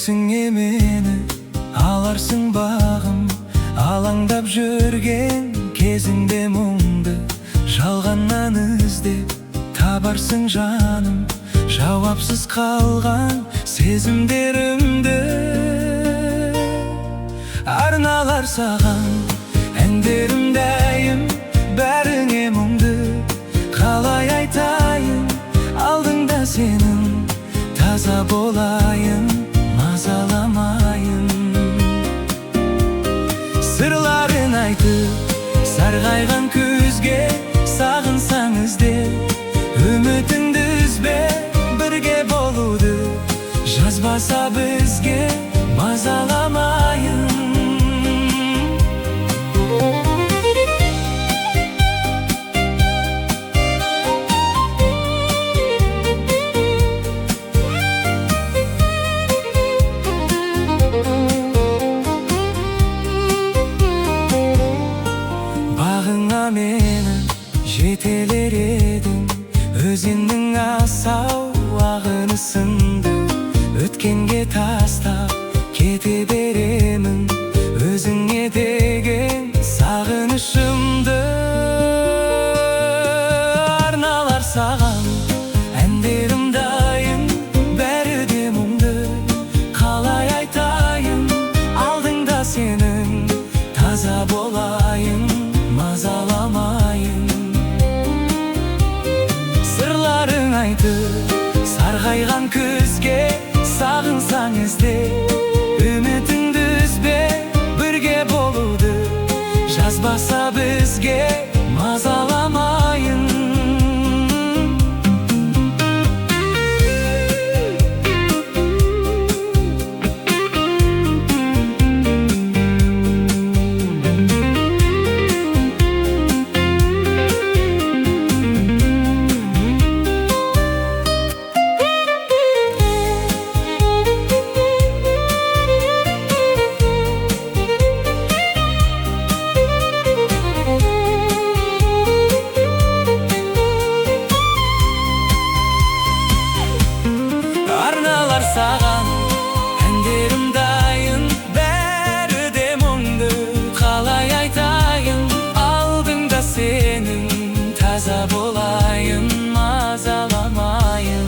Есіңе мені аларсың бағым, алаңдап жүрген кезіңде мұңды жалғаннан іздеп табарсың жаным. Жауапсыз қалған сезімдерімді арналар саған. Әндерім дәйім, бәріңе мұңды қалай айтайын. Алдыңда сенің таза болайын, мазаламайын. Сырларын айтып сарғайған күзге сағынсаң іздеп, үмітіңді үзбе, бірге болуды жазбаса бізге мазаламайын. Бағыңа мені жетелер едің, өзеннің асау ағыны сынды. Өткенге тастап кете беремін, өзіңе деген сағынышымды арналар саған. Әндерім дайын, бәрі де мұңды қалай айтайын. Алдыңда сенің таза болайын, мазаламайын. Сырларын айтып сарғайған күзге сағынсаң іздеп, үмітіңді үзбе, бірге болуды жазбаса бізге мазаламайын. Саған әндерім дайын, бәрі де мұңды қалай айтайын. Алдыңда сенің таза болайын, мазаламайын.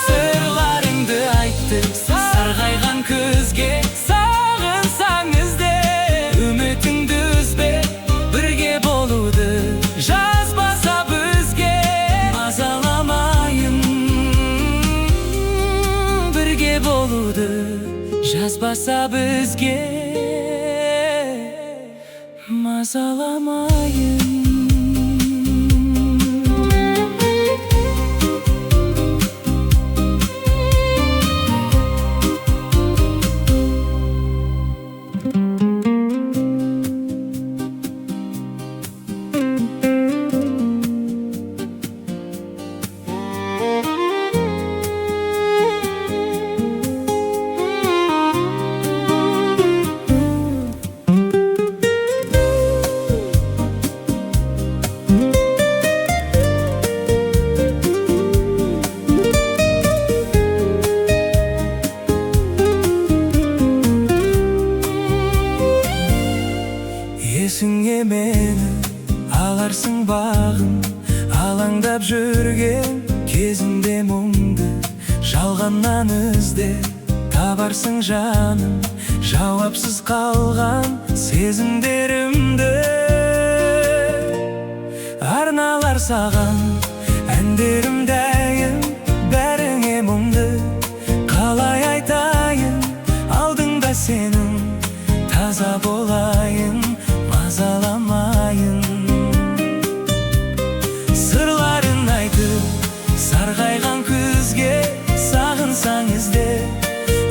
Сырларыңды айттып сарғайған күзге сағынсаң іздеп, үмітіңді үзбе, бірге болуды жазбаса бізге мазаламайын. Бірге болуды жазбаса бізге мазаламайын. Есіңе мені аларсың бағым, алаңдап жүрген кезінде мұңды жалғаннан іздеп табарсың жаным. Жауапсыз қалған сезімдерімді арналар саған. Әндерім дәйім, бәріңе мұңды қалай айтайын. Алдыңда сенің таза болайын, мазаламайын. Сырларын айтып сарғайған күзге сағынсаң іздеп,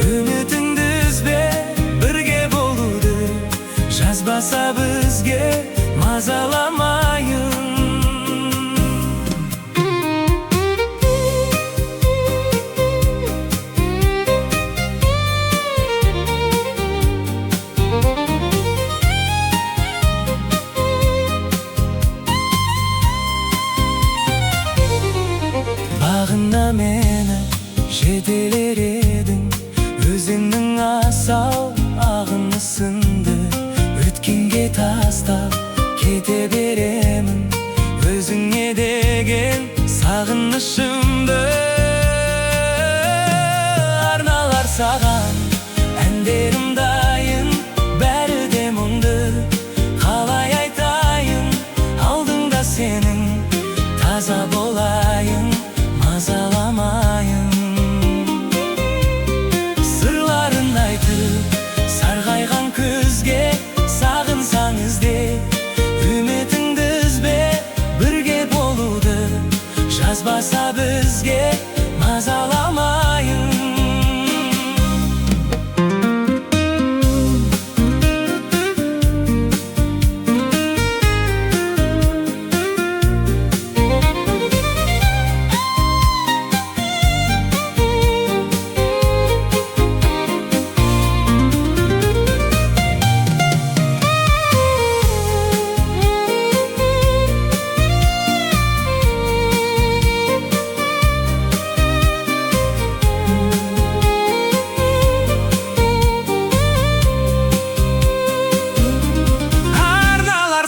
үмітіңді үзбе, бірге болуды жазбаса бізге мазаламайын. Бағына мені жетелер сал ағыны сынды, өткенге тастап кете беремін, өзіңе деген сағынышымды. Арналар саған әндерім дайын, бәрі де мұңды, қалай айтайын, алдыңда сенің, таза болайын, мазаламайын. Сырларын айтып сарғайған күзге, сағынсаң ізде, үмітіңді үзбе, бірге болуды, жазбаса бізге мазаламайын.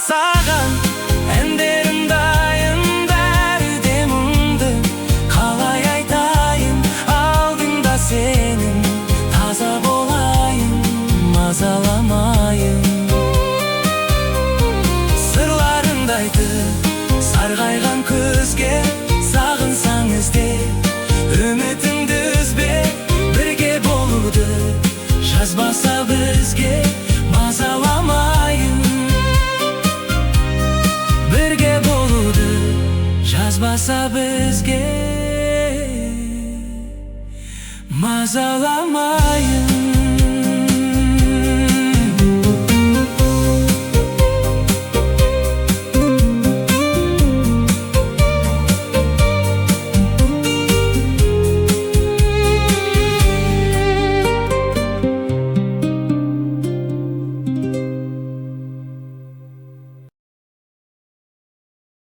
Саған әндерім дайын, бәрі де мұңды, қалай айтайын, алдыңда сенің, таза болайын, мазаламайын. Сырларыңды айтып сарғайған күзге, сағынсаң ізде, үмітіңді үзбе, бірге болуды, жазбаса бізге мазаламайын. Бірге болуды, жазбаса бізге мазаламайын.